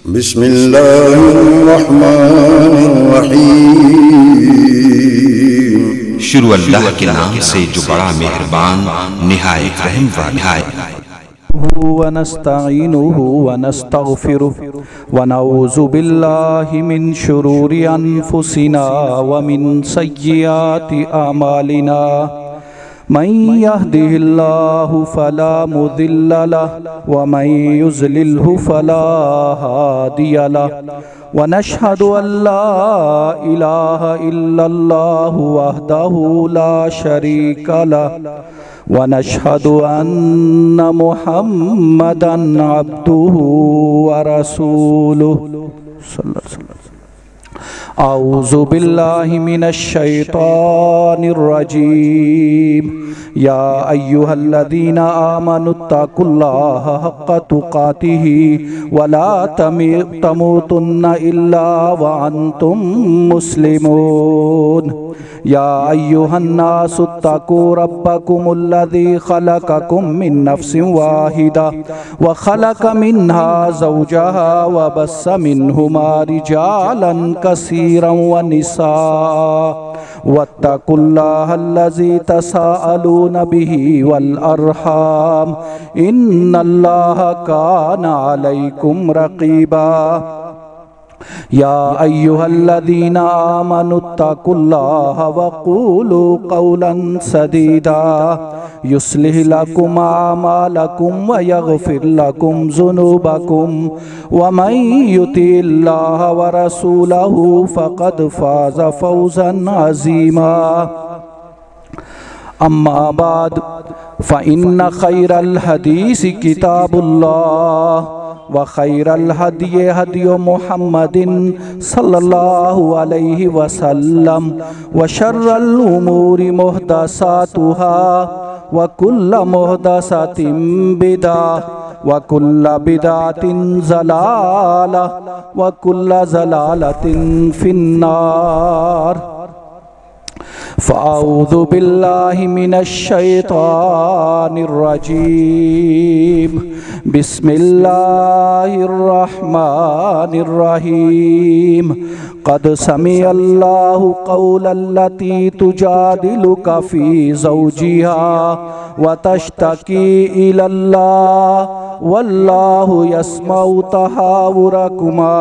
बिस्मिल्लाहिर्रहमानिर्रहीम। शुरू अल्लाह के नाम से जो बड़ा मेहरबान निहायत रहम वाला है। व नस्तईनुहु व नस्तगफिरुहु व नऊज़ु बिल्लाहि मिन शुरूरि अनफुसिना व मिन सय्यिआति अमालिना। मन यहदिहिल्लाहु फला मुदिल्ल लहु व मन युज़लिल्हु फला हादिय लहु। व नशहदु अल्ला इलाहा इल्लल्लाहु वहदहु ला शरीक लहु व नशहदु अन्न मुहम्मदन अब्दुहु व रसूलुहु। औज़ु बिल्लाहि मिनश शैतानिर रजीम। या अय्युहल्लज़ीना आमनुत्तकुल्लाह हक़्क़ तुक़ातिही वला तमूतुन्ना इल्ला व अंतुम मुस्लिमून। या अय्युहन्नासुत्तकू रब्बकुमुल्लज़ी खलक़कुम मिन नफ्सिन वाहिदा व खलक़ मिन्हा ज़ौजहा व बस्स मिन्हुमा रिजालन कसीरन व निसाअ वत्तकुल्लाहल्लज़ी तसाअलून बिही वल अरहाम इन्नल्लाहा काना अलैकुम रक़ीबा। या अय्युहल्लज़ीना आमनुत्तकुल्लाह वक़ूलू क़ौलन सदीदा युस्लिह लकुम आमालकुम व यग़फ़िर लकुम ज़ुनूबकुम व मन युतिइल्लाह व रसूलहु फ़क़द फ़ाज़ फ़ौज़न अज़ीमा। अम्मा बाद फ़इन्न खैरल हदीस किताबुल्लाह व खैरल हदी हदी मुहम्मदिन सल्लल्लाहु अलैहि वसल्लम व शर्रल उमूरि मुहदसातुहा व कुल्ल मुहदसातिन बिदअह व कुल्ल बिदअतिन ज़लालह व कुल्ल ज़लालतिन फिन्नार। फ़अऊज़ु बिल्लाहि मिनश शैतानिर रजीम। बिस्मिल्लाहिर्रहमानिर रहीम। क़द समिअल्लाहु क़ौलल्लती तुजादिलुका फ़ी ज़ौजिहा व तश्तकी इलल्लाह वल्लाहु यस्मउ तहावुरकुमा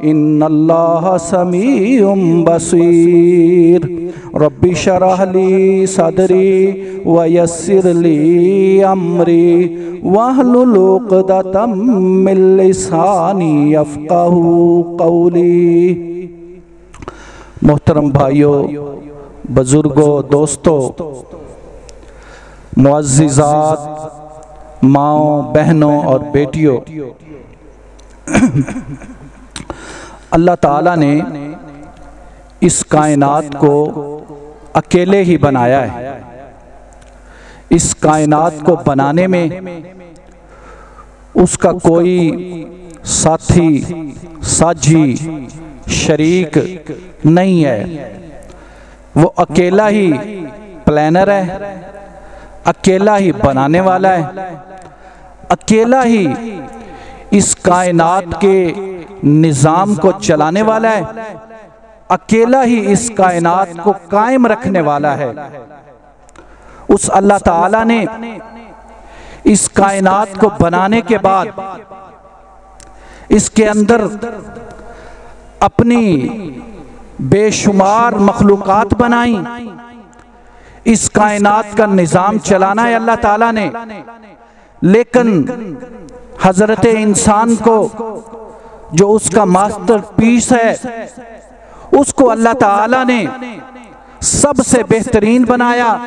इन्नल्लाहा समीउम बसीर। रब्बि शरह ली सदरी व यस्सिर ली अमरी वहलुल उक़दतम मिन लिसानी यफ़क़हू क़ौली। मोहतरम भाइयों, बुजुर्गों, दोस्तों, मुअज़्ज़िज़ात, माओ, बहनों और बेटियों, अल्लाह ताला ने इस कायनात को अकेले ही बनाया है। इस कायनात को बनाने में उसका कोई साथी, साझी, शरीक नहीं है। वो अकेला ही प्लानर है, अकेला ही बनाने वाला है, अकेला ही इस कायनात के निज़ाम को चलाने वाला है, अकेला ही इस कायनात को कायम रखने वाला है। उस अल्लाह ताला ने इस कायनात को बनाने के बाद इसके अंदर अपनी बेशुमार मखलूक़ात बनाई। इस कायनात का निज़ाम चलाना है अल्लाह ताला ने, लेकिन हज़रत इंसान को जो उसका मास्टरपीस है उसको अल्लाह ताला ने सबसे बेहतरीन बनाया,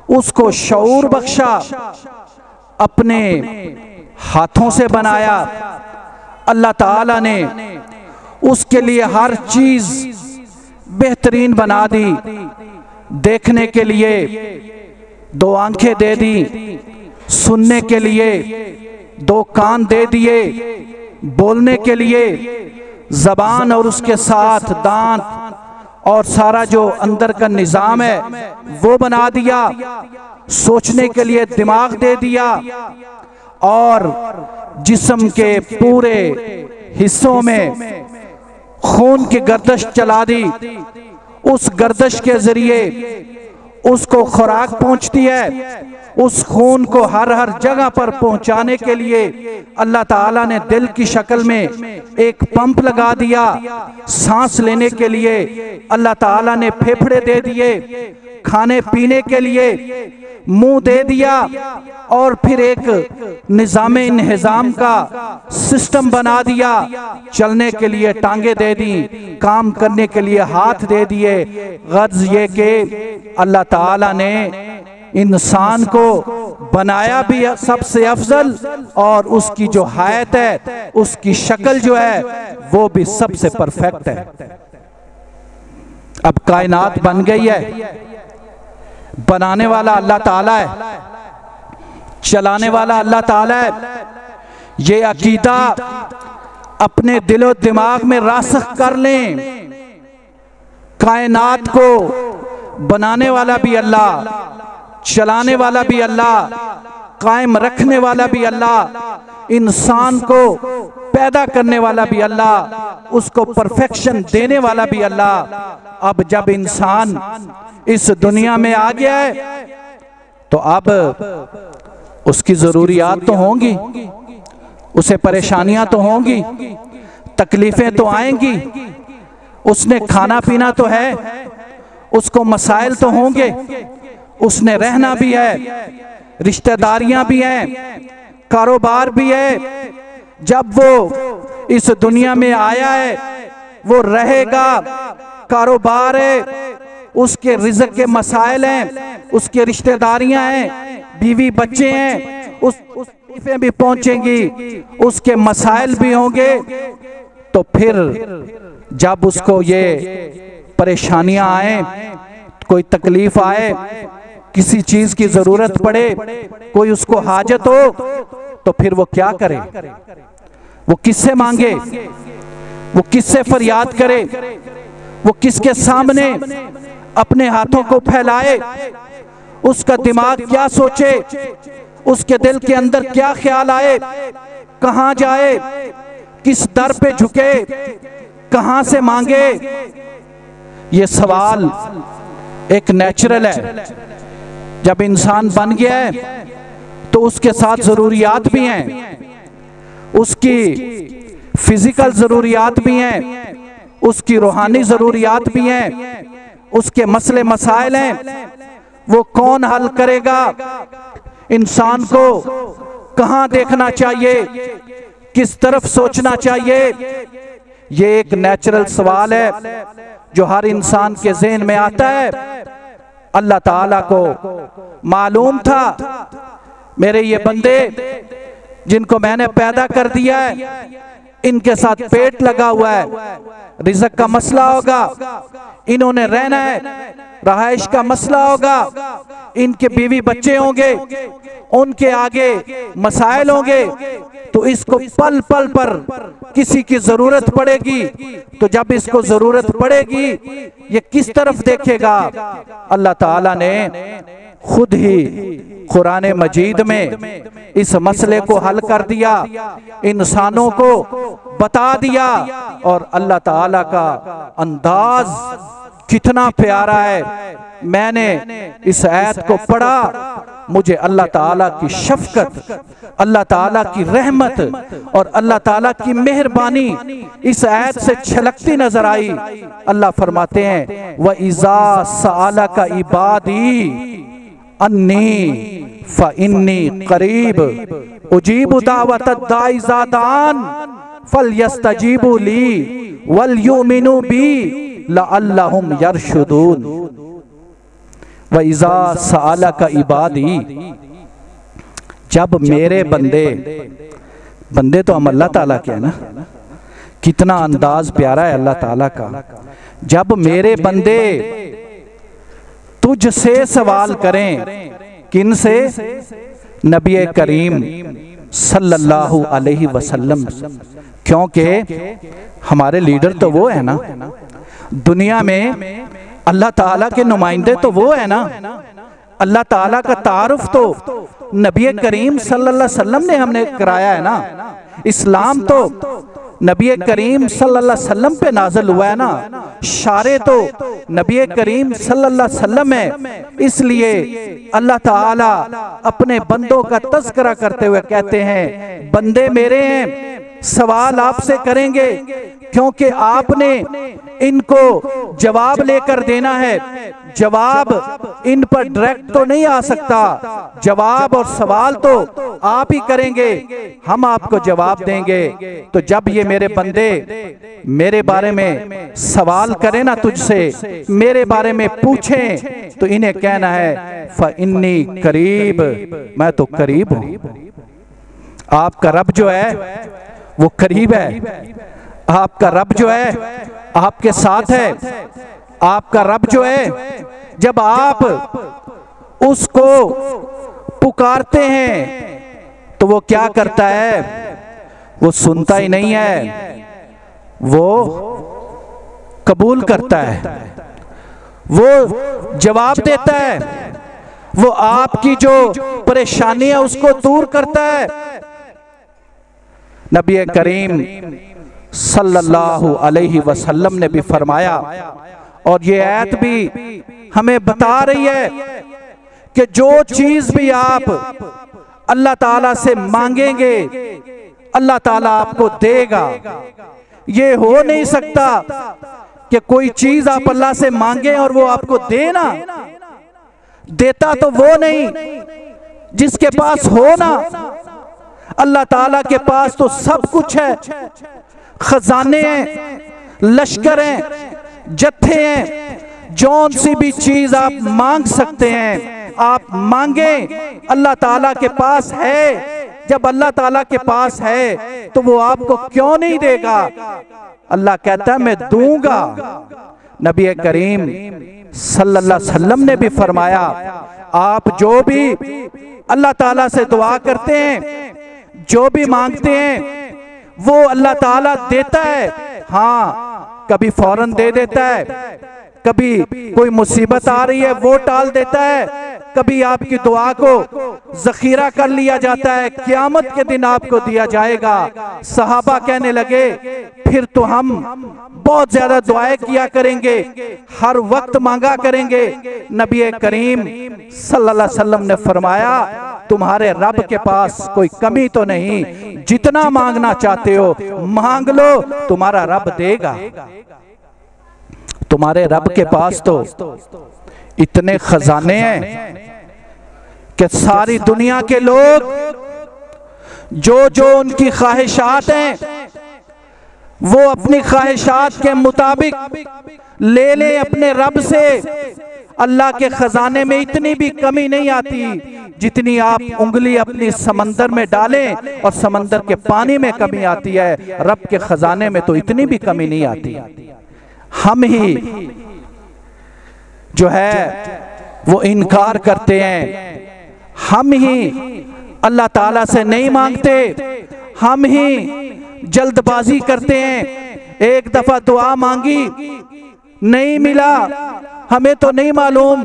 उसको शऊर बख्शा, अपने हाथों से बनाया। अल्लाह ताला ने उसके लिए हर चीज़ बेहतरीन बना दी। देखने के लिए दो आंखें दे दी, सुनने के लिए दो कान दे दिए, बोलने के लिए ज़बान और उसके साथ दांत और सारा जो अंदर का निज़ाम है वो बना दिया, सोचने के लिए दिमाग दे दिया और जिस्म के पूरे हिस्सों में खून की गर्दश चला दी। उस गर्दश के जरिए उसको खुराक पहुंचती है। उस खून को हर हर जगह पर पहुंचाने के लिए अल्लाह ताला ने दिल की शक्ल में एक पंप लगा दिया। सांस लेने के लिए अल्लाह ताला ने फेफड़े दे दिए, खाने पीने के लिए मुंह दे दिया, और फिर एक निज़ाम इंहिज़ाम का सिस्टम बना दिया। चलने के लिए टांगे दे दी, काम करने के लिए हाथ दे दिए। गर्ज ये कि अल्लाह ताला ने इंसान को बनाया भी सबसे अफजल, और उसकी जो हायत है, उसकी शक्ल जो है वो भी सबसे परफेक्ट है। अब कायनात बन गई है, बनाने वाला अल्लाह ताला है, चलाने वाला अल्लाह ताला है। ये अकीदा अपने दिलो दिमाग में रासख कर लें। कायनात को बनाने वाला भी अल्लाह, चलाने वाला भी अल्लाह, कायम रखने वाला भी अल्लाह, इंसान को पैदा करने वाला भी अल्लाह, उसको परफेक्शन देने वाला भी अल्लाह। अब जब इंसान इस दुनिया में आ गया है तो अब उसकी जरूरियात तो होंगी, उसे परेशानियां तो होंगी, तकलीफें तो आएंगी, उसने खाना पीना तो है, उसको मसाइल तो होंगे, उसने रहना भी है, रिश्तेदारियां भी हैं, कारोबार भी है। जब वो इस दुनिया में आया है वो रहेगा, कारोबार है, उसके रिज़्क़ के मसाइल हैं, उसके रिश्तेदारियां हैं, बीवी बच्चे हैं, उस तकलीफें भी पहुंचेंगी, उसके मसाइल भी होंगे। तो फिर जब उसको ये परेशानियां आए, कोई तकलीफ आए, किसी चीज की जरूरत पड़े, कोई उसको हाजत हो, तो फिर वो क्या करे? वो किससे मांगे? वो किससे फरियाद करे? वो किसके सामने अपने हाथों को फैलाए? उसका दिमाग क्या सोचे? उसके दिल के अंदर क्या ख्याल आए? कहां जाए? किस दर पे झुके? कहां से मांगे? ये सवाल एक नेचुरल है। जब इंसान बन गया है तो उसके साथ जरूरियात भी हैं, उसकी फिजिकल जरूरियात भी हैं, उसकी रूहानी जरूरियात भी हैं, उसके मसले मसाइल हैं। वो कौन हल करेगा? इंसान को कहां देखना चाहिए? किस तरफ सोचना चाहिए? ये एक नेचुरल सवाल है जो हर इंसान के ज़हन में आता है। अल्लाह ताला को मालूम था मेरे ये बंदे जिनको मैंने पैदा कर दिया है, इनके साथ पेट लगा हुआ है, रिज़्क़ का मसला होगा, इन्होंने रहना है, रहाइश का मसला होगा, इनके बीवी बच्चे होंगे, उनके आगे मसाइल होंगे, तो इसको पल पल पर किसी की जरूरत पड़ेगी। तो जब इसको जरूरत पड़ेगी ये किस तरफ देखेगा? अल्लाह ताला ने खुद ही कुरान मजीद में इस मसले को हल कर दिया, इंसानों को बता दिया। और अल्लाह ताला का अंदाज कितना प्यारा है। मैंने इस आयत को पढ़ा, मुझे अल्लाह ताला की शफकत, अल्लाह ताला की रहमत और अल्लाह ताला की मेहरबानी इस आयत से छलकती नजर आई। अल्लाह फरमाते हैं व इज़ा सअलका इबादी अन्नी फ़इन्नी क़रीब उजीबु दावतद दाई इज़ा दान फलयस्तजीबु ली वलयुमिनु बी लअल्लहुम यरशुदून। व इज़ा सअलका इबादी, जब मेरे बंदे, बंदे तो हम अल्लाह ताला के हैं ना, कितना अंदाज प्यारा है अल्लाह ताला का। जब मेरे बंदे तुझसे सवाल करें, किन से? नबी करीम सल्लल्लाहु अलैहि वसल्लम, क्योंकि हमारे लीडर तो वो है ना, दुनिया में अल्लाह ताला के नुमाइंदे तो वो है ना। अल्लाह ताला का तारुफ तो नबी करीम सल्लल्लाहु अलैहि वसल्लम ने हमने कराया है ना। इस्लाम तो नबी करीम सल्लल्लाहु अलैहि वसल्लम पे नाज़िल हुआ है ना, शारे तो नबी करीम सल्लल्लाहु अलैहि वसल्लम है। इसलिए अल्लाह ताला अपने बंदों का तज़किरा करते हुए कहते हैं, बंदे मेरे हैं, सवाल आपसे करेंगे, क्योंकि आपने इनको जवाब लेकर देना है। जवाब इन पर डायरेक्ट तो नहीं आ सकता, जवाब और सवाल तो आप ही करेंगे, हम आपको जवाब देंगे। तो जब ये मेरे बंदे मेरे बारे में सवाल करें ना, तुझसे मेरे बारे में पूछें, तो इन्हें कहना है फ़इन्नी करीब, मैं तो करीब हूं। आपका रब जो है वो करीब है, आपका रब जो है आपके साथ है। आपका रब जो है, जब आप उसको पुकारते हैं तो वो क्या करता है? वो सुनता ही नहीं है, वो कबूल करता है, वो जवाब देता है, वो आपकी जो परेशानी है उसको दूर करता है। नबी करीम सल्लल्लाहु अलैहि वसल्लम ने भी फरमाया, और ये आयत भी हमें बता रही है कि जो चीज भी आप अल्लाह ताला से मांगेंगे अल्लाह ताला आपको देगा। ये हो नहीं सकता कि कोई चीज आप अल्लाह से मांगे और वो आपको देना, देता तो वो नहीं जिसके पास हो ना। अल्लाह ताला के पास तो सब कुछ है, खजाने हैं, लश्कर हैं, जत्थे हैं, जौन सी भी चीज आप मांग सकते हैं आप मांगे, अल्लाह ताला के पास है। जब अल्लाह ताला के पास है तो वो आपको क्यों नहीं देगा? अल्लाह कहता है मैं दूंगा। नबी करीम सल्लल्लाहु अलैहि वसल्लम ने भी फरमाया, आप जो भी अल्लाह ताला से दुआ करते हैं, जो भी मांगते हैं, वो अल्लाह ताला देता है। हाँ, कभी फौरन दे देता है, कभी कोई मुसीबत आ रही है वो टाल देता है, कभी आपकी दुआ को जखीरा कर लिया जाता है, क़यामत के दिन आपको दिया जाएगा। सहाबा कहने लगे फिर तो हम बहुत ज्यादा दुआएं किया करेंगे, हर वक्त मांगा करेंगे। नबी करीम सल्लल्लाहु अलैहि वसल्लम ने फरमाया, तुम्हारे रब के पास कोई कमी तो नहीं, जितना मांगना चाहते हो मांग लो, तुम्हारा रब देगा। तुम्हारे रब के पास तो इतने खजाने हैं कि सारी दुनिया के लोग जो जो उनकी ख्वाहिशात हैं वो अपनी ख्वाहिशात के मुताबिक ले ले अपने रब से। अल्लाह के खजाने में इतनी भी कमी नहीं आती जितनी आप उंगली अपनी समंदर में डालें और समंदर के पानी में कमी आती है। रब के खजाने में तो इतनी भी कमी नहीं आती। हम ही जो है वो इनकार करते हैं, हम ही अल्लाह ताला से नहीं मांगते, हम ही जल्दबाजी करते हैं। एक दफा दुआ मांगी नहीं मिला, हमें तो नहीं मालूम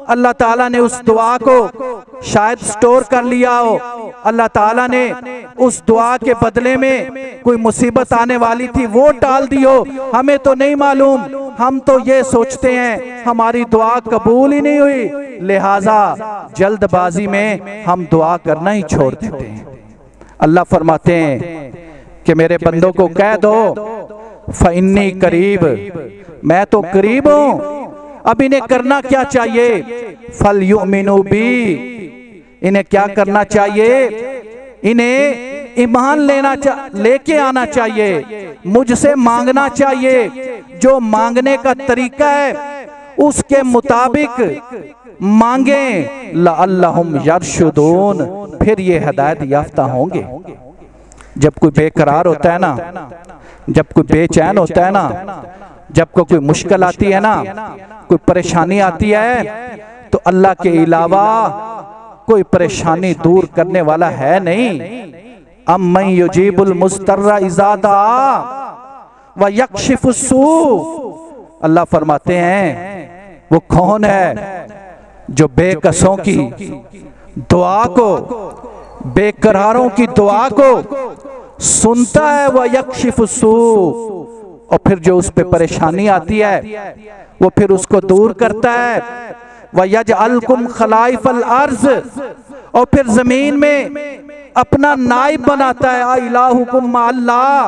अल्लाह ताला ने उस दुआ को शायद स्टोर कर लिया हो, अल्लाह ताला ने उस दुआ के बदले में कोई मुसीबत आने वाली थी वो टाल दी हो, हमें तो नहीं मालूम। हम तो ये सोचते हैं हमारी दुआ कबूल ही नहीं हुई, लिहाजा जल्दबाजी में हम दुआ करना ही छोड़ देते हैं। अल्लाह फरमाते हैं कि मेरे बंदों को कह दो फ़इन्नी करीब, मैं तो करीब हूं। अब इन्हें करना क्या चाहिए? फल युमिनु बी, इन्हें क्या करना चाहिए? इन्हें ईमान लेके आना चाहिए, मुझसे मांगना चाहिए। जो मांगने का तरीका है उसके मुताबिक मांगे, लअल्लहुम यरशुदून, फिर ये हिदायत याफ्ता होंगे। जब कोई बेकरार होता है ना, जब कोई बेचैन होता है ना, जब कोई मुश्किल आती है ना, कोई परेशानी आती है, तो अल्लाह के अलावा कोई परेशानी दूर करने वाला है नहीं। अम्मन युजीबुल मुस्तर्रा इज़ा दआ व यक्शिफुस सू, अल्लाह फरमाते हैं वो कौन है जो बेकसों की दुआ को, बेकरारों की दुआ को सुनता है, व यक्शिफु सू, और फिर जो उस पर परेशानी आती है वो फिर उसको दूर करता है। व यजअलकुम खलाइफल अर्ज़, और फिर जमीन में अपना नाइब बनाता है। आ इलाहुकुम मा अल्लाह,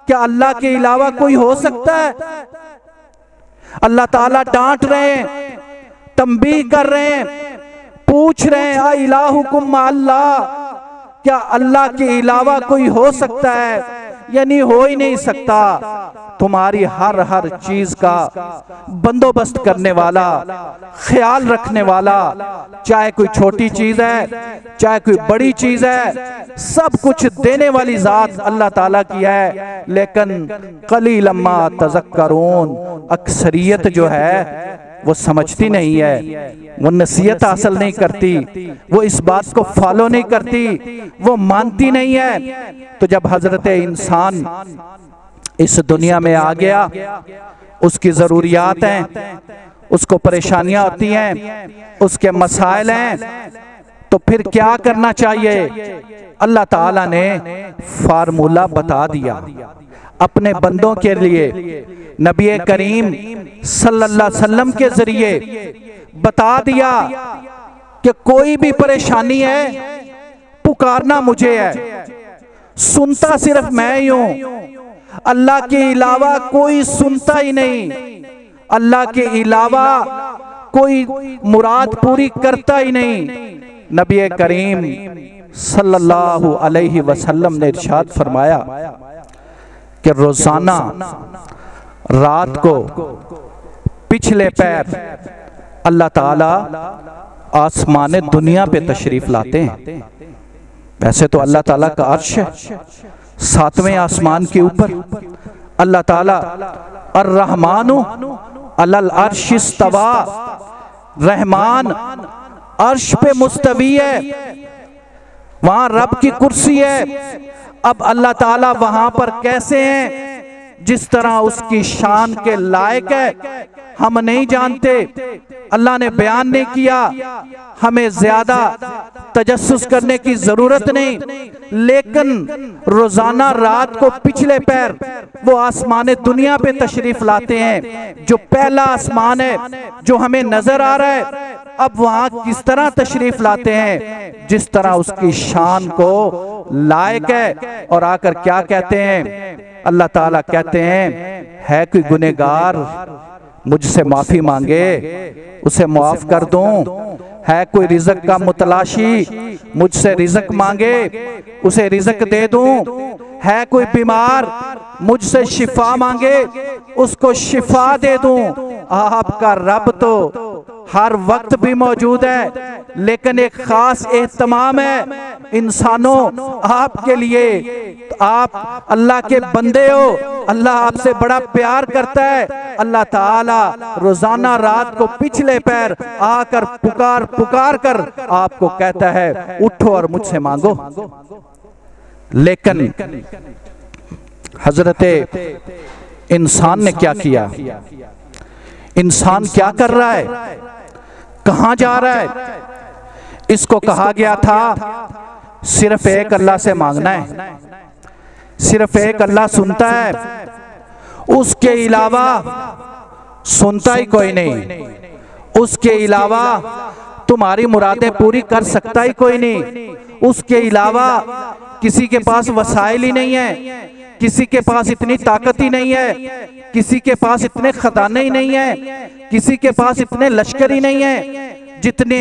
क्या अल्लाह के अलावा कोई हो सकता है? अल्लाह ताला डांट रहे हैं, तंबीह कर रहे हैं, पूछ रहे हैं, आ इलाहुकुम मा अल्लाह, क्या अल्लाह के अलावा कोई हो सकता है? यानी हो ही नहीं सकता। तुम्हारी हर चीज का बंदोबस्त करने वाला, ख्याल रखने वाला, चाहे कोई छोटी चीज है चाहे कोई बड़ी चीज है, सब कुछ देने वाली जात अल्लाह ताला की है। लेकिन कलीलम्मा तज़क्करून, अक्सरियत जो है वो समझती नहीं है, वो नसीहत हासिल नहीं करती, वो इस बात को फॉलो नहीं करती, वो मानती नहीं है। तो जब हजरत इंसान इस दुनिया में आ गया, उसकी ज़रूरियात हैं, उसको परेशानियां होती हैं, उसके मसाइल हैं, तो फिर क्या करना चाहिए? अल्लाह ताला ने फार्मूला बता दिया अपने बंदों के लिए, नबी करीम सल्लल्लाहु अलैहि वसल्लम के जरिए बता दिया कि कोई भी परेशानी है, पुकारना मुझे है, सुनता सिर्फ मैं ही हूं, अल्लाह के अलावा कोई सुनता ही नहीं, अल्लाह के अलावा कोई मुराद पूरी करता ही नहीं। नबी करीम सल्लल्लाहु अलैहि वसल्लम ने इरशाद फरमाया कि रोजाना रात को पिछले पैर अल्लाह ताला आसमान दुनिया पे तशरीफ लाते हैं। वैसे तो अल्लाह ताला का अर्श है, 7वें आसमान के ऊपर अल्लाह ताला अर्रहमानु अलल अर्श इस्तवा, रहमान अर्श पे मुस्तवी है, वहां रब की कुर्सी है। अब अल्लाह ताला वहां पर कैसे हैं? जिस तरह उसकी शान के लायक है हम नहीं जानते, अल्लाह ने बयान नहीं किया, हमें ज्यादा तजस्सुस करने की जरूरत नहीं। लेकिन रोजाना रात को पिछले पैर वो आसमान दुनिया पे तशरीफ लाते हैं, जो पहला आसमान है जो हमें नजर आ रहा है। अब वहां किस तरह तशरीफ लाते हैं? जिस तरह उसकी शान को लायक है। और आकर क्या कहते हैं? अल्लाह ताला कहते हैं, है कोई गुनहगार मुझसे माफी मांगे उसे माफ कर दूं, है कोई रिज़्क़ का मुतलाशी मुझसे रिज़्क़ मांगे उसे रिज़्क़ दे दूं, है कोई बीमार मुझसे शिफा मांगे उसको शिफा दे दूं। आपका रब तो हर वक्त भी मौजूद है, लेकिन एक खास एहतमाम है इंसानों आपके लिए। आप अल्लाह के बंदे हो, अल्लाह आपसे बड़ा प्यार करता है। अल्लाह ताला रोजाना रात को पिछले पैर आकर पुकार पुकार कर आपको कहता है उठो और मुझसे मांगो। लेकिन हजरत इंसान ने क्या किया? इंसान क्या कर रहा है, कहां जा रहा है? इसको कहा गया था सिर्फ एक अल्लाह से मांगना है, सिर्फ एक अल्लाह सुनता है, उसके अलावा सुनता ही कोई नहीं, उसके अलावा तुम्हारी मुरादें पूरी कर सकता ही कोई नहीं, उसके अलावा किसी के पास वसाइल ही नहीं है, किसी के पास इतनी ताकत ही नहीं है, किसी के पास इतने खजाने ही नहीं है, किसी के पास इतने लश्कर ही नहीं है जितने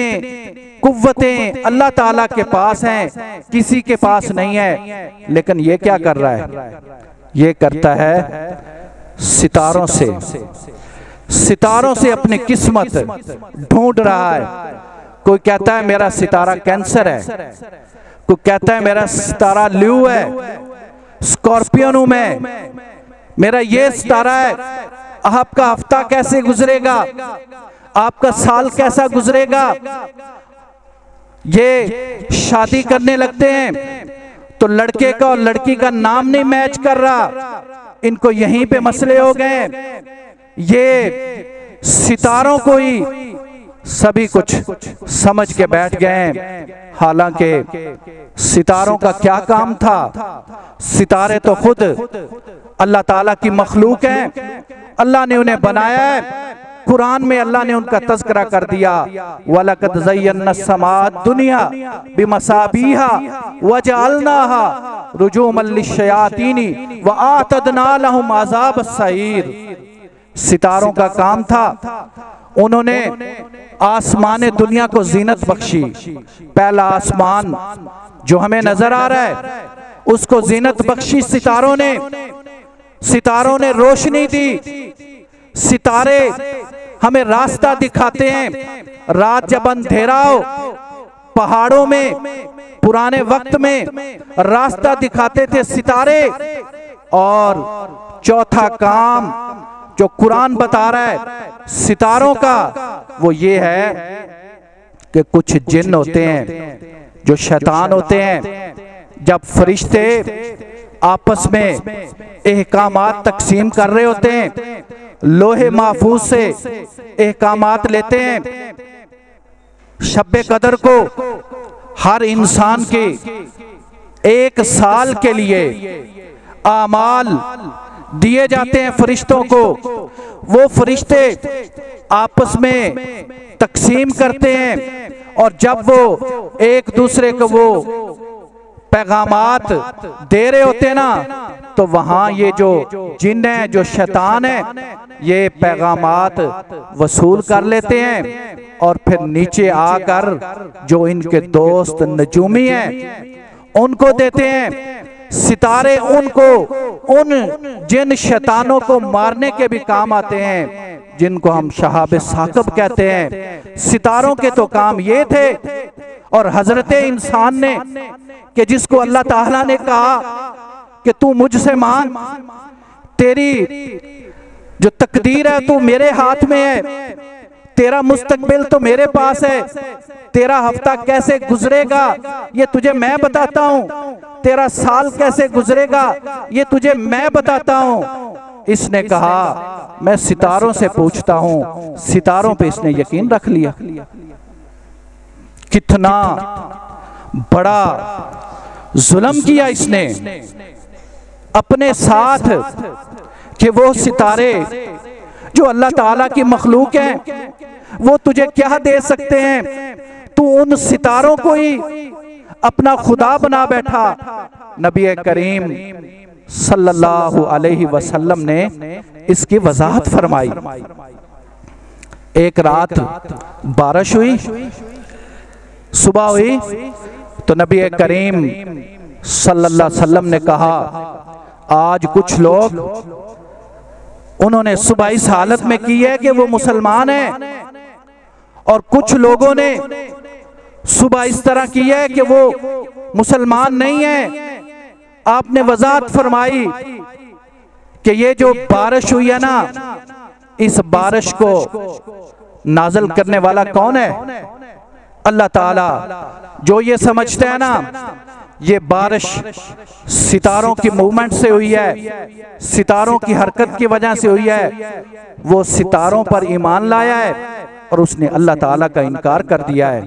कुव्वतें अल्लाह ताला के पास हैं, किसी के पास नहीं है। लेकिन ये क्या कर रहा है? ये करता है सितारों से अपनी किस्मत ढूंढ रहा है। कोई कहता है मेरा सितारा कैंसर है, कोई कहता है मेरा सितारा ल्यू है, स्कॉर्पियन हूं मैं, मेरा ये सितारा है। आपका हफ्ता कैसे गुजरेगा, आपका साल कैसा गुजरेगा? ये शादी करने लगते हैं तो लड़के का और लड़की का नाम नहीं मैच कर रहा, इनको यहीं पे मसले हो गए। ये सितारों को ही सभी कुछ समझ के बैठ गए। हालांकि सितारों का क्या काम था? सितारे तो खुद अल्लाह ताला की मखलूक हैं, अल्लाह ने उन्हें बनाया है। कुरान में अल्लाह ने उनका तज़किरा कर दिया, वलक़द ज़य्यना समाअद दुनिया बिमसाबीहा वजअलनाहा रुजूमन लिश्शयातीनी व आतदना लहुम अज़ाब अस्सईर। सितारों का काम था, उन्होंने आसमान दुनिया को जीनत बख्शी। पहला आसमान जो हमें नजर आ रहा है उसको जीनत बख्शी सितारों ने। सितारों ने रोशनी दी। सितारे हमें रास्ता दिखाते हैं। रात जब अंधेरा हो, पहाड़ों में पुराने वक्त में रास्ता दिखाते थे सितारे। और चौथा काम जो कुरान बता रहा है सितारों का, वो ये है कि कुछ जिन्न होते हैं जो शैतान होते हैं। जब फरिश्ते आपस में एहकामात तकसीम कर रहे होते हैं, लोहे महफूज से एहकामात लेते हैं, शब्बे कदर को हर इंसान के 1 साल के लिए आमाल दिए जाते हैं फरिश्तों को। वो फरिश्ते आपस में तकसीम करते हैं और जब वो एक दूसरे को वो पैगामात दे रहे होते ना, तो वहां ये जो जिन्न है, जो शैतान है, ये पैगामात वसूल कर लेते हैं और फिर नीचे आकर जो इनके दोस्त नजूमी हैं उनको देते हैं। सितारे उनको, उन जिन शैतानों को मारने के भी काम आते हैं जिनको हम शहाब साकब कहते हैं। सितारों के तो काम ये थे। और हजरत इंसान ने कि जिसको अल्लाह ताला ने कहा कि तू मुझसे मांग, तेरी जो तकदीर है तू मेरे हाथ में है, तेरा मुस्तकबिल तो मेरे पास है, तेरा हफ्ता कैसे गुजरेगा ये तुझे मैं बताता हूँ, तेरा साल कैसे गुजरेगा ये तुझे मैं बताता हूँ। इसने कहा मैं सितारों से पूछता हूँ। सितारों पे इसने यकीन रख लिया। कितना बड़ा जुल्म किया इसने अपने साथ कि वो सितारे जो अल्लाह ताला की मखलूक हैं वो तुझे क्या दे सकते हैं, तू उन सितारों को ही अपना खुदा बना बैठा। नबी करीम सल्लल्लाहु अलैहि वसल्लम ने इसकी वजाहत फरमाई। एक रात बारिश हुई, सुबह हुई तो नबी करीम सल्लल्लाहु अलैहि वसल्लम ने कहा आज कुछ लोग उन्होंने सुबह इस हालत में की है कि वो मुसलमान हैं और कुछ लोगों ने सुबह इस तरह की है कि वो मुसलमान नहीं है। आपने वजाहत फरमाई कि ये जो बारिश हुई है ना, इस बारिश को नाज़िल करने वाला कौन है? अल्लाह ताला। जो ये समझते हैं ना ये बारिश सितारों की मूवमेंट से हुई है, सितारों की हरकत की वजह से हुई है, वो सितारों पर ईमान लाया है और उसने अल्लाह ताला का इनकार कर दिया है।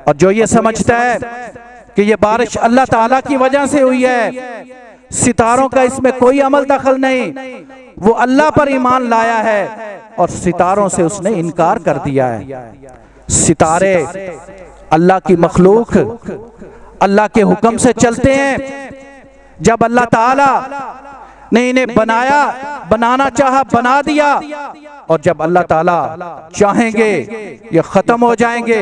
और जो ये समझता है कि ये बारिश अल्लाह ताला की वजह से हुई है, सितारों का इसमें कोई अमल दखल नहीं, वो अल्लाह पर ईमान लाया है और सितारों से उसने इनकार कर दिया है। सितारे अल्लाह की मखलूक, अल्लाह के हुक्म से चलते हैं। जब अल्लाह ताला ने इन्हें बनाया, बनाना चाहा, बना दिया, और जब अल्लाह ताला चाहेंगे ये खत्म हो जाएंगे।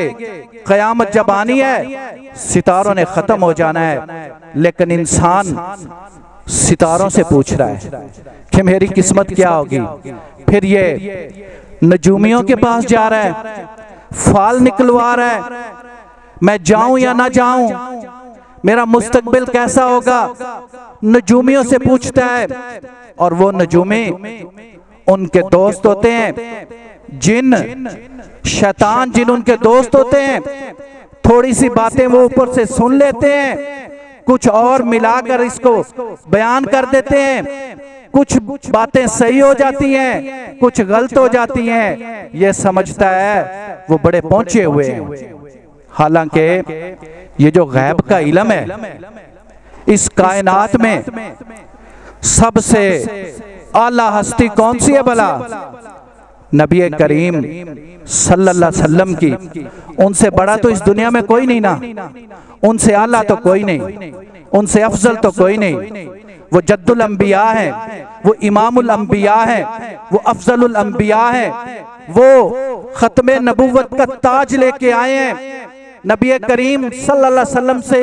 क़यामत जब आनी है सितारों ने खत्म हो जाना है, लेकिन इंसान सितारों से पूछ रहा है कि मेरी किस्मत क्या होगी। फिर ये नजूमियों के पास जा रहा है, फाल निकलवा रहा है, मैं जाऊं या ना जाऊं, मेरा मुस्तकबिल कैसा होगा, नजूमियों से पूछता है। और वो नजूमी उनके दोस्त होते हैं, जिन शैतान जिन उनके दोस्त होते हैं। थोड़ी सी बातें वो ऊपर से सुन लेते हैं, कुछ और मिलाकर इसको बयान कर देते हैं, कुछ बातें सही हो जाती हैं, कुछ गलत हो जाती हैं, ये समझता है वो बड़े पहुंचे हुए हैं। हालांकि ये जो गैब का इल्म है, इस कायनात में सबसे आला हस्ती कौन सी है भला? नबी करीम सल्लल्लाहु अलैहि वसल्लम की। उनसे बड़ा तो इस दुनिया में कोई नहीं ना, उनसे आला तो कोई नहीं, उनसे अफजल तो कोई नहीं। वो जद्दुल अंबिया है, वो इमामुल अंबिया है, वो अफजलुल अंबिया है, वो खत्मे नबुव्वत का ताज लेके आए हैं। नबी करीम सल्लल्लाहु अलैहि वसल्लम से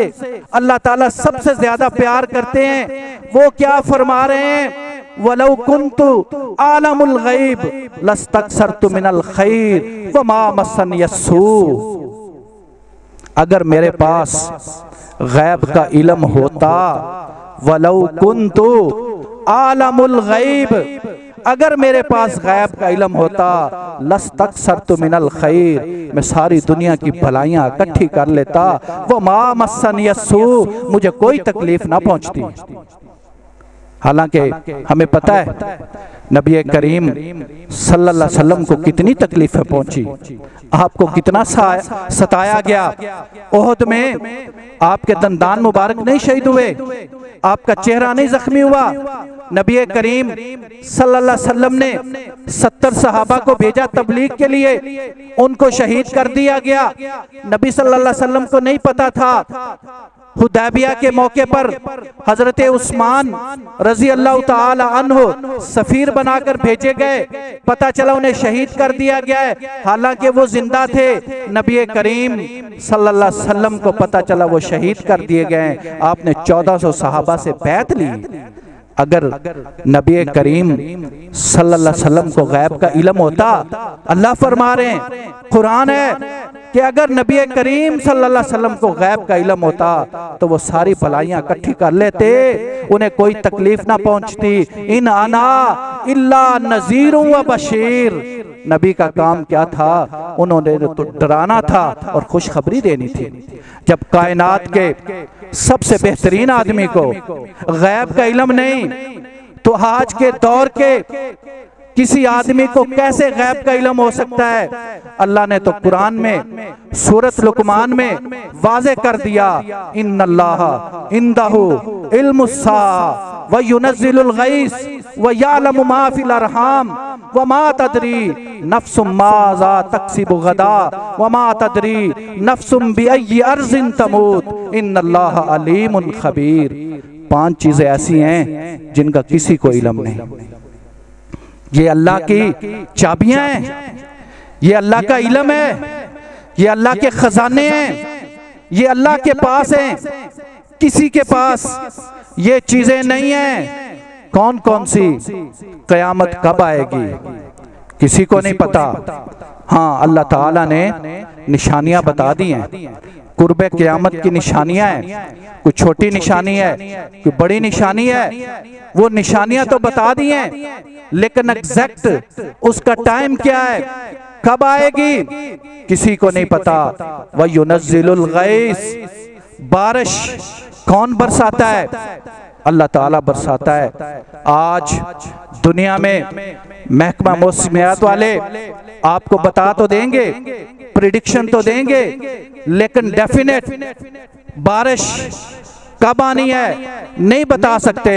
अल्लाह ताला सबसे ज्यादा प्यार करते हैं। वो क्या फरमा रहे हैं? वलौ कुन्तु आलमुल गैब लस्तक्सरतु मिनल खैर वमा मस्सनी यस्सू। अगर मेरे पास गैब का इल्म होता, वलौ कुन्तु आलमुल गैब, अगर मेरे पास गैब का इल्म होता, लस्तक्सरतु मिनल खैर, मैं सारी दुनिया की भलाइयां इकट्ठी कर लेता। वमा मस्सनी यस्सू, मुझे कोई तकलीफ ना पहुंचती। हालांकि हमें पता है नबी करीम सल्लल्लाहु अलैहि वसल्लम को कितनी तकलीफें पहुंची, आपको कितना सताया गया। ओहद में आपके दंदान मुबारक नहीं शहीद हुए, आपका चेहरा नहीं जख्मी हुआ। नबी करीम सल्लल्लाहु अलैहि वसल्लम ने 70 सहाबा को भेजा तबलीग के लिए, उनको शहीद कर दिया गया। नबी सल्लल्लाहु अलैहि वसल्लम को नहीं पता था। हुदैबिया के मौके पर हजरत उस्मान रजी अल्लाह ताला अन्हु सफीर बनाकर भेजे गए, पता चला उन्हें शहीद कर दिया गया है। हालांकि वो जिंदा थे। नबी करीम सल्लल्लाहु अलैहि वसल्लम को पता चला वो शहीद कर दिए गए। आपने 1400 सहाबा से बैत ली। अगर नबी करीम सल्लल्लाहु अलैहि वसल्लम को गैब का इल्म होता, अल्लाह फरमा रहे हैं, कुरान है कि अगर नबी करीम सल्लल्लाहु अलैहि वसल्लम को गैब का इल्म होता तो वो सारी भलाइयां इकट्ठी कर लेते, उन्हें कोई तकलीफ ना पहुंचती। इन आना इल्ला नज़ीर व बशीर, नबी का काम क्या था? उन्होंने तो डराना था और खुशखबरी देनी थी। जब कायनात के सबसे बेहतरीन आदमी को गैब का इल्म नहीं, तो आज के दौर के किसी आदमी को कैसे गैब का इल्म हो सकता है? अल्लाह ने तो कुरान में सूरत लुकमान में वाज़े कर दिया, इन्नल्लाह इंदहु इल्मुस्सा व युनज़्ज़िलुल गैस व यअलमु मा फिल अरहाम व मा तदरी नफ्सुम माज़ा तक्सिबु गदा व मा तदरी नफ्सुम बिअय्यि अर्ज़िन तमूत इन्नल्लाह अलीमुन खबीर। 5 चीजें ऐसी हैं जिनका किसी को इल्म नहीं। ये अल्लाह की चाबियां हैं, ये अल्लाह का इल्म है, ये अल्लाह के खजाने हैं, ये अल्लाह के पास हैं। किसी के पास ये चीजें नहीं हैं। कौन कौन सी? कयामत कब आएगी किसी को नहीं पता। हाँ, अल्लाह ताला ने निशानियां बता दी हैं। कुर्बे क़यामत की निशानियां हैं, कोई छोटी निशानी है, कोई बड़ी निशानी है। वो निशानियां तो बता दी हैं, लेकिन एग्जैक्ट उसका टाइम क्या है, कब आएगी, किसी को नहीं पता। व युनज़्ज़िलुल गैस, बारिश कौन बरसाता है? अल्लाह ताला बरसाता है। आज दुनिया में महकमा मौसमियात वाले आपको बता तो देंगे, प्रिडिक्शन तो देंगे, लेकिन डेफिनेट बारिश कब आनी है नहीं बता सकते।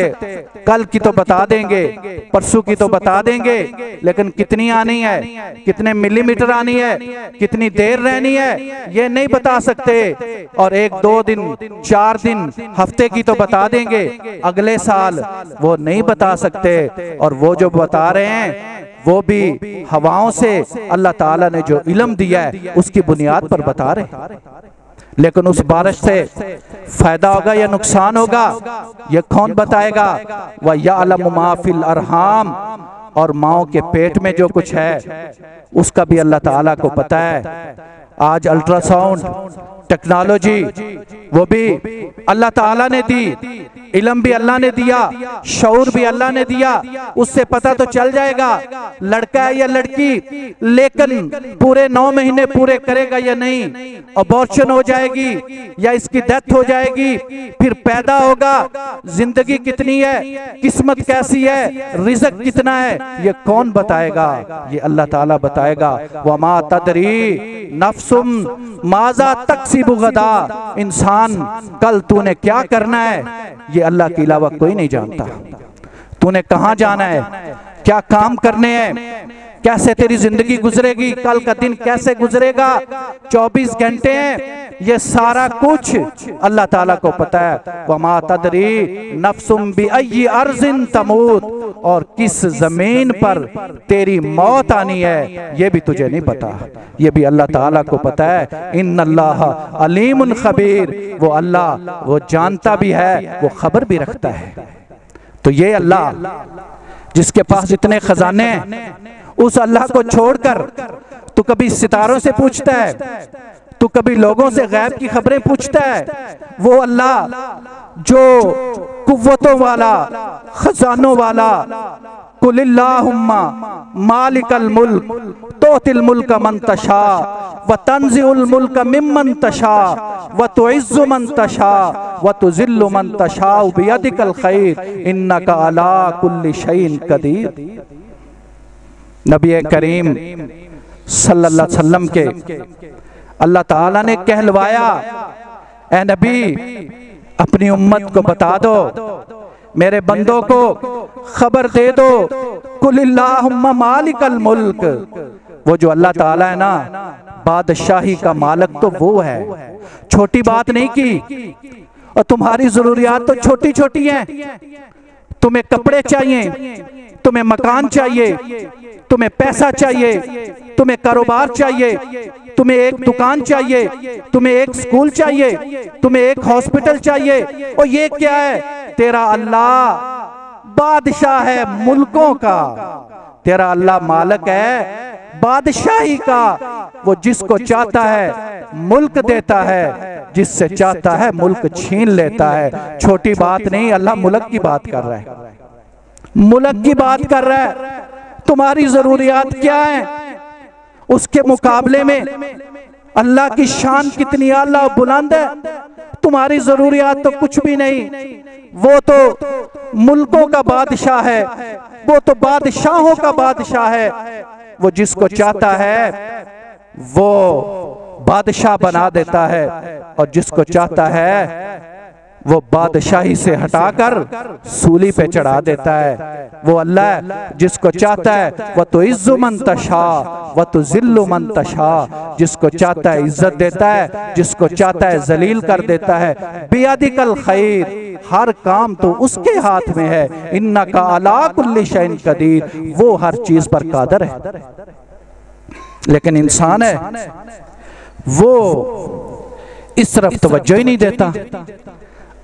कल की तो बता देंगे, परसों की तो बता देंगे, लेकिन कितनी आनी है, कितने मिलीमीटर आनी है, कितनी देर रहनी है, ये नहीं बता सकते। और 1 2 दिन 4 दिन हफ्ते की तो बता देंगे, अगले साल वो नहीं बता सकते। और वो जो बता रहे हैं वो भी हवाओं से अल्लाह ताला ने जो इल्म दिया है उसकी बुनियाद पर बता रहे हैं। लेकिन उस बारिश से फायदा होगा या नुकसान होगा, ये कौन बताएगा? व यअलमु मा फिल अरहाम, और माओ के पेट में जो कुछ है उसका भी अल्लाह ताला को पता है। आज अल्ट्रासाउंड टेक्नोलॉजी वो भी अल्लाह ताला ने दी, इल्म भी अल्लाह ने दिया, शऊर भी अल्लाह ने दिया। उससे पता तो चल जाएगा लड़का है या लड़की, लेकिन पूरे 9 महीने पूरे करेगा या नहीं, अबॉर्शन हो जाएगी या इसकी डेथ हो जाएगी, फिर पैदा होगा, जिंदगी कितनी है, किस्मत कैसी है, रिज़्क कितना है, ये कौन बताएगा? ये अल्लाह ताला बताएगा। वमा तदरी नफ्सुम माजा तक्सिबु गदा, इंसान कल तूने क्या करना है ये अल्लाह के अलावा कोई नहीं जानता। तूने कहां जाना है, क्या काम करने हैं, कैसे तेरी जिंदगी गुजरेगी, कल का दिन कैसे गुजरेगा, 24 घंटे हैं, ये सारा कुछ अल्लाह ताला को पता है। वमा तदरी नफ्सुम बिअय्यि अर्ज़िन तमूत, और किस जमीन पर तेरी मौत आनी है ये भी तुझे नहीं पता, ये भी अल्लाह ताला को पता है। इन्नल्लाह अलीमुन खबीर, वो अल्लाह वो जानता भी है, वो खबर भी रखता है। तो ये अल्लाह जिसके पास इतने खजाने हैं, उस अल्लाह को छोड़कर तू कभी सितारों से पूछता है, तू कभी लोगों से गैब की खबरें पूछता है? वो अल्लाह जो कुव्वतों वाला, खजानों वाला, कुलिल्लाहुम्मा मालिकल मुल्क तुतिल मुल्क मन तशा व तंज़िउल मुल्क मिम्मन तशा व तुइज़्ज़ु मन तशा व तुज़िल्लु मन तशा बियदिकल खैर इन्नका अला कुल्लि शैइन कदीर। नबी करीम सल्लल्लाहु अलैहि वसल्लम के अल्लाह ताला ने कहलवाया, ए नबी अपनी उम्मत को बता दो, मेरे बंदों को खबर दे दो, कुलिल्लाहुम्मा मालिकल मुल्क, वो जो अल्लाह ताला है ना, बादशाही का मालिक तो वो है। छोटी बात नहीं की, और तुम्हारी जरूरियात तो छोटी छोटी हैं। तुम्हें कपड़े चाहिए, तुम्हें मकान चाहिए, तुम्हें पैसा चाहिए, तुम्हें कारोबार चाहिए, तुम्हें एक दुकान चाहिए, तुम्हें एक स्कूल चाहिए, तुम्हें एक हॉस्पिटल चाहिए, और ये क्या है? तेरा अल्लाह बादशाह है मुल्कों का, तेरा अल्लाह मालिक है बादशाही का। वो जिसको चाहता है मुल्क देता है, जिससे चाहता है मुल्क छीन लेता है। छोटी बात नहीं, अल्लाह मुल्क की बात कर रहा है, मुल्क की बात कर रहा है। तुम्हारी जरूरियात क्या है, उसके मुकाबले में अल्लाह की शान कितनी आला और बुलंद है। तुम्हारी जरूरियात तो कुछ भी नहीं, वो तो मुल्कों का बादशाह है, वो तो बादशाहों का बादशाह है। वो जिसको चाहता है वो बादशाह बना देता है, और जिसको चाहता है वो बादशाही से हटाकर सूली पे चढ़ा देता है। वो अल्लाह जिसको चाहता है वह तो इज्जु मन तशा वह तो जिल्लु मन तशा, जिसको चाहता है इज्जत देता है, जिसको चाहता है जलील कर देता है। बियदिकल खैर, हर काम तो उसके हाथ में है। इन्नका अला कुल्लि शैइन कदीर, वो हर चीज पर कादर है। लेकिन इंसान है वो इस तरफ तवज्जो ही नहीं देता।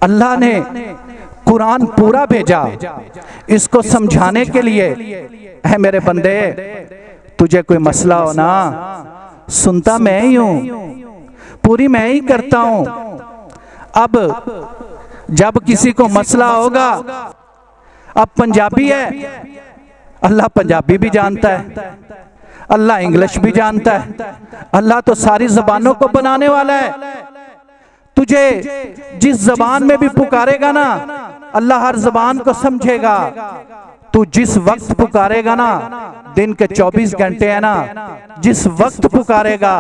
अल्लाह ने कुरान पूरा भेजा इसको समझाने के लिए, है मेरे बंदे तुझे कोई मसला हो ना, सुनता मैं ही हूं, पूरी मैं ही करता हूं। अब जब किसी को मसला होगा, अब पंजाबी है, अल्लाह पंजाबी भी जानता है, अल्लाह इंग्लिश भी जानता है, अल्लाह तो सारी जबानों को बनाने वाला है। तुझे जिस जबान में भी पुकारेगा ना, अल्लाह हर जबान को समझेगा। तू जिस वक्त पुकारेगा ना, दिन के 24 घंटे है ना, जिस वक्त पुकारेगा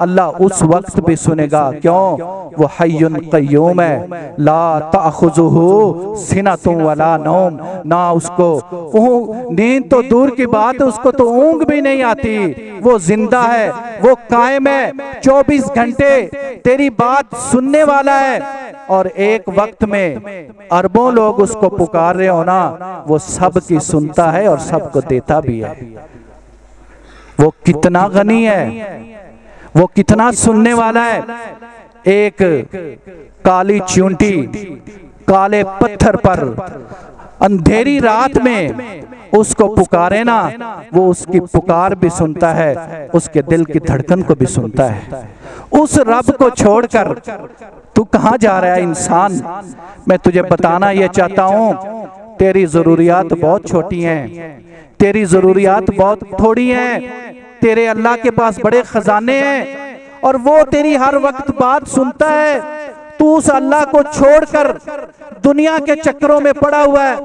अल्लाह उस वक्त भी सुनेगा। क्यों? वो हय्युन क़य्यूम है, ला ताख़ुज़ुहु सिनतुन वला नौम, ना उसको नींद तो दूर की बात है, उसको तो ऊँग भी नहीं आती। वो जिंदा है, वो कायम है, 24 घंटे तेरी बात सुनने वाला है। और एक वक्त में अरबों लोग उसको पुकार रहे हो ना, वो सब की सुनता है और सबको देता भी है। वो कितना गनी है, वो कितना सुनने वाला है। एक काली चूंटी काले पत्थर पर अंधेरी रात में उसको पुकारे ना, वो उसकी पुकार भी सुनता है, उसके दिल की धड़कन को भी सुनता है। उस रब को छोड़कर तू कहाँ जा रहा है इंसान? मैं तुझे बताना ये चाहता हूँ, तेरी जरूरियात बहुत छोटी हैं, तेरी जरूरियात बहुत थोड़ी हैं। तेरे अल्लाह के पास बड़े खजाने हैं और वो तेरी हर वक्त बात सुनता है। तू उस अल्लाह को छोड़कर दुनिया के चक्करों में पड़ा हुआ है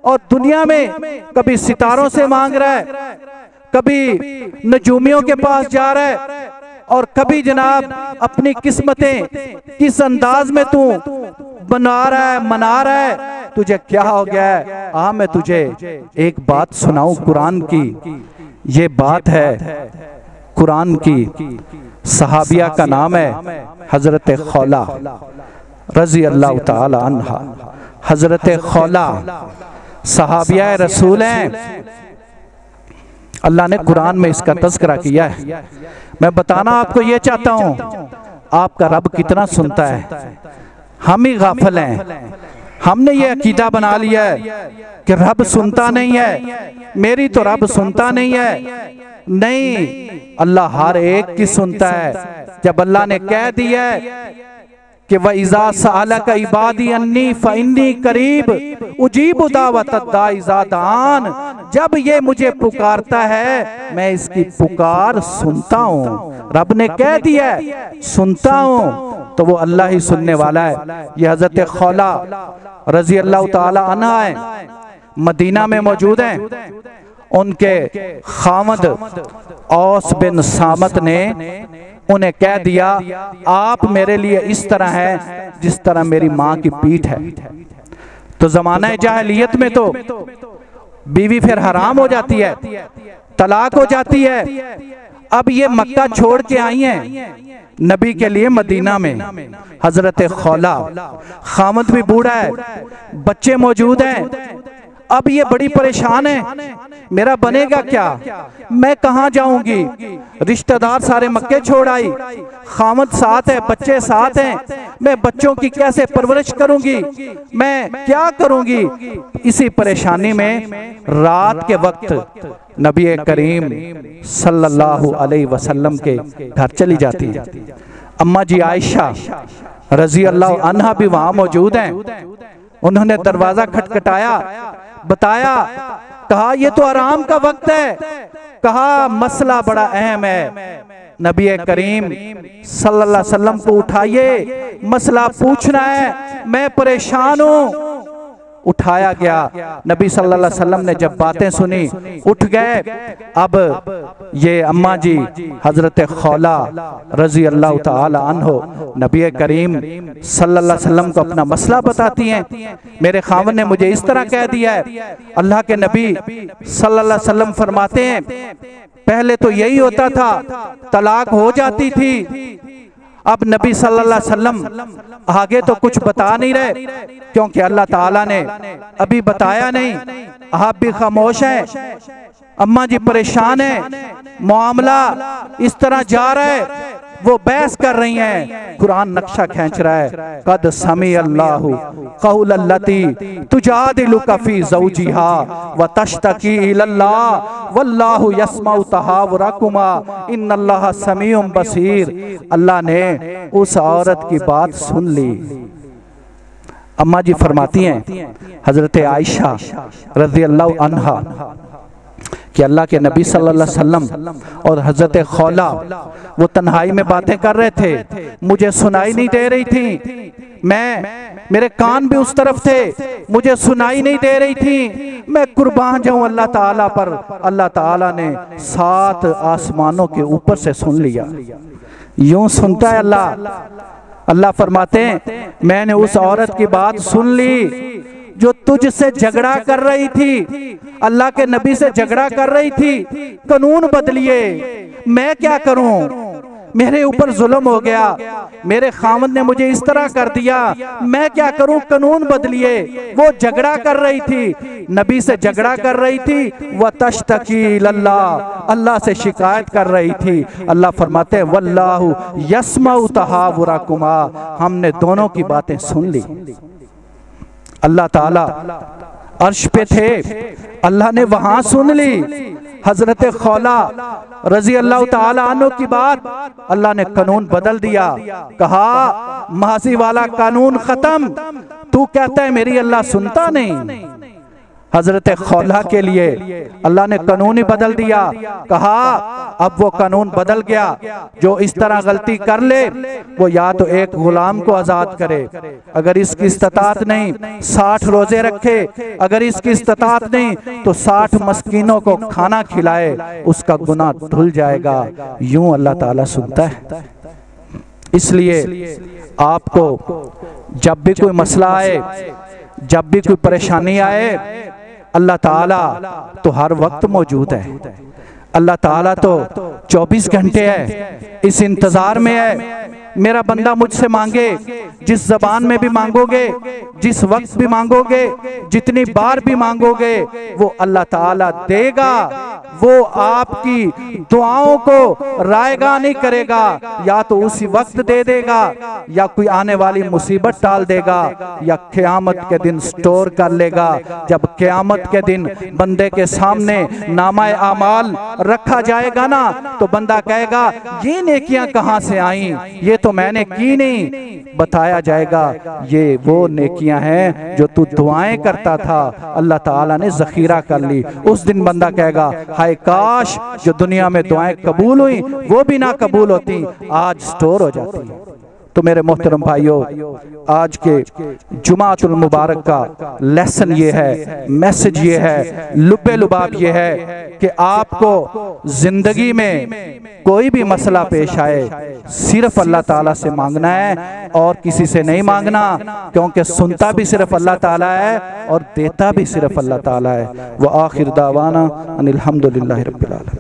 और दुनिया में कभी सितारों से मांग रहा है, कभी नजूमियों के पास जा रहा है और कभी जनाब अपनी किस्मतें किस अंदाज में तू बना रहा है, मना रहा है। तुझे क्या हो गया है? आ मैं तुझे एक बात सुनाऊं कुरान की। ये बात है कुरान की। सहाबिया का नाम है हजरत खौला रजी अल्लाह ताला अन्हा। हजरत खौला सहाबिया रसूल हैं। अल्लाह ने कुरान में इसका तज़किरा किया है। मैं बताना आपको ये चाहता हूँ, आपका रब कितना सुनता है। हम ही गाफिल हैं। हमने ये अकीदा बना लिया है कि रब सुनता नहीं है, मेरी तो रब सुनता नहीं है। नहीं, अल्लाह हर एक की सुनता है। जब अल्लाह ने कह दिया है कि वइज़ा सअलका इबादी अन्नी फइन्नी करीब उजीबु दावतद दाई इज़ा दान, जब ये मुझे पुकारता है मैं इसकी पुकार सुनता हूँ। रब ने कह दिया है सुनता हूँ, तो वो अल्लाह ही सुनने वाला है। ये हजरत खौला रजी अल्लाह ताला अन्हा है, मदीना में मौजूद हैं। उनके खामद औस बिन सामत ने उन्हें कह दिया, आप मेरे लिए इस तरह हैं जिस तरह मेरी माँ की पीठ है। तो जमाना जाहिलियत में तो बीवी फिर हराम हो जाती है, तलाक हो जाती है। अब ये मक्का छोड़ के आई हैं नबी के लिए मदीना में। हजरत खौला, खामद भी बूढ़ा है, बच्चे मौजूद हैं। अब ये बड़ी परेशान है, मेरा बनेगा क्या, मैं कहाँ जाऊंगी? रिश्तेदार सारे मक्के छोड़ आई, खामद साथ है, बच्चे साथ हैं, मैं बच्चों की कैसे परवरिश करूंगी, मैं क्या करूंगी? इसी परेशानी में रात के वक्त नबी करीम सल्लल्लाहु अलैहि वसल्लम के घर चली जाती है। अम्मा जी आयशा रजी अल्लाह अन्हा भी वहां मौजूद हैं। उन्होंने दरवाजा खटखटाया, बताया, कहा ये तो आराम का वक्त है, कहा मसला बड़ा अहम है, नबी करीम सल्लल्लाहु अलैहि वसल्लम को उठाइए, मसला पूछना है, मैं परेशान हूँ। उठाया गया। नबी सल्लल्लाहु अलैहि वसल्लम ने जब बातें सुनी उठ गए। अब ये अम्मा जी हजरत खौला रजी अल्लाह ताला अन्हो नबी करीम सल्लल्लाहु अलैहि वसल्लम को अपना मसला बताती हैं। मेरे खामन ने मुझे इस तरह कह दिया है। अल्लाह के नबी सल्लल्लाहु अलैहि वसल्लम फरमाते हैं, पहले तो यही होता था, तलाक हो जाती थी। अब नबी सल्लल्लाहु अलैहि वसल्लम आगे तो कुछ बता नहीं रहे, क्योंकि अल्लाह ताला ने अभी बताया नहीं। आप भी खामोश हैं। अम्मा जी परेशान हैं, मामला इस तरह जा रहा है, वो बहस कर रही हैं। कुरान नक्शा खींच रहा है, कद समी अल्लाहु कौल अल्लती तुजादिलुका फी ज़ौजिहा व तश्तकी इलल्लाह वल्लाहु यस्मउ तहावुरकुमा इन्नल्लाह समीउम बसीर। अल्लाह ने उस औरत की बात सुन ली। अम्मा जी फरमाती हैं हजरत आयशा रज़ी अल्लाह अन्हा कि अल्लाह के नबी सल्लल्लाहु अलैहि वसल्लम और हजरत खौला वो तन्हाई में बातें कर रहे थे, मुझे सुनाई नहीं दे रही थी। मेरे कान भी उस तरफ थे, मुझे सुनाई नहीं दे रही थी। मैं कुर्बान जाऊं अल्लाह ताला पर। अल्लाह ताला ने 7 आसमानों के ऊपर से सुन लिया। यूं सुनता है अल्लाह। अल्लाह फरमाते हैं, मैंने उस औरत की बात सुन ली जो तुझसे झगड़ा कर रही थी, अल्लाह के नबी से झगड़ा कर रही थी। कानून बदलिए, मैं क्या करूं? मेरे ऊपर जुल्म हो गया, मेरे खामद ने मुझे इस तरह कर दिया, मैं क्या करूं? कानून बदलिए। वो झगड़ा कर रही थी, नबी से झगड़ा कर रही थी। व तश्तकी इलल्लाह, अल्लाह से शिकायत कर रही थी। अल्लाह फरमाते हैं, वल्लाहु यस्मउ तहावुरकुमा, हमने दोनों की बातें सुन ली। अल्लाह ताला अर्श पे थे, अल्लाह ने वहां सुन ली। हजरत खौला रजी अल्लाह ताला अन्हु की बात, अल्लाह ने कानून बदल दिया। कहा माजी वाला कानून खत्म, तू कहता है मेरी अल्लाह सुनता नहीं। हजरत खौला के लिए अल्लाह ने कानून ही बदल दिया। कहा अब वो कानून बदल गया, जो इस तरह गलती कर ले वो या तो एक गुलाम को आजाद करे, अगर इसकी इस्तात नहीं 60 रोजे रखे, अगर इसकी इस्तात नहीं तो 60 मस्कीनों को खाना खिलाए, उसका गुनाह धुल जाएगा। यूं अल्लाह ताला सुनता है। इसलिए आपको जब भी कोई मसला आए, जब भी कोई परेशानी आए, अल्लाह ताला तो हर वक्त मौजूद है। अल्लाह ताला तो 24 घंटे है, इस इंतजार में है मेरा बंदा मुझसे मांगे। जिस जबान में भी मांगोगे, जिस वक्त भी मांगोगे, जितनी बार भी मांगोगे, वो अल्लाह ताला देगा। वो आपकी दुआओं को रायगा नहीं करेगा, या तो उसी वक्त दे देगा, या कोई आने वाली मुसीबत टाल देगा, या क़यामत के दिन स्टोर कर लेगा। जब क़यामत के दिन बंदे के सामने नामाए आमाल रखा जाएगा ना, तो बंदा कहेगा ये नेकियां कहां से आई, ये तो मैंने की नहीं। बताया जाएगा ये वो नेकियां हैं जो तू दुआएं करता था, अल्लाह ताला ने जखीरा कर ली। उस दिन बंदा कहेगा हाय काश जो दुनिया में दुआएं कबूल हुई वो भी ना कबूल होती, आज स्टोर हो जाती। तो मेरे मोहतरम भाइयों, आज के जुमातुल मुबारक का लेसन ये है, मैसेज ये है, लुब्बे लुबाब ये है कि आपको जिंदगी में कोई भी मसला पेश आए, सिर्फ अल्लाह ताला से मांगना है और किसी से नहीं मांगना, क्योंकि सुनता भी सिर्फ अल्लाह ताला है और देता भी सिर्फ अल्लाह ताला है। व आखिर दावाना अनिल हम्दुलिल्लाहि रब्बिल आलमीन।